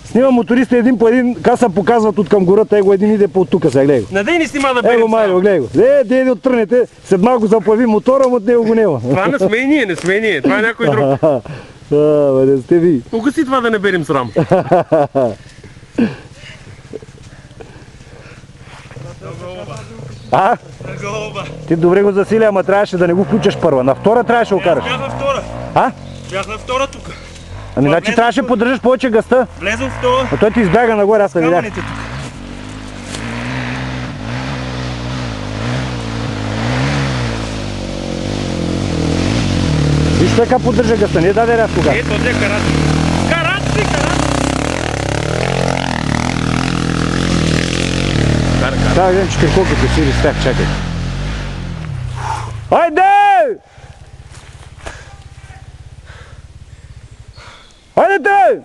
Снима моториста един по един, каса показват от към гората, его един иде по тука сега, гледай го. Не дай ни снима да берем Его, Марио, гледай го. Де оттрънете, след малко заплави мотора, от него го няма. Това не сме ние, не сме ние, това е някой друг. Не сте ви. Угаси това да не берем срам. А? Ти добре го засили, ама трябваше да не го включаш първа. На втора трябваше да го караш. Бях на втора. А? Бях на втора тук. Ами значи трябваше да поддържаш повече гъста. Влезам в втора. А той ти избяга нагоре, аз не видях. Камъните тук. Виж така поддържа гъста, не даде рязко газ. Ето, взе карат. Карат. Сега видим четириколките сили с тях, чакай. Хайде! Хайде те!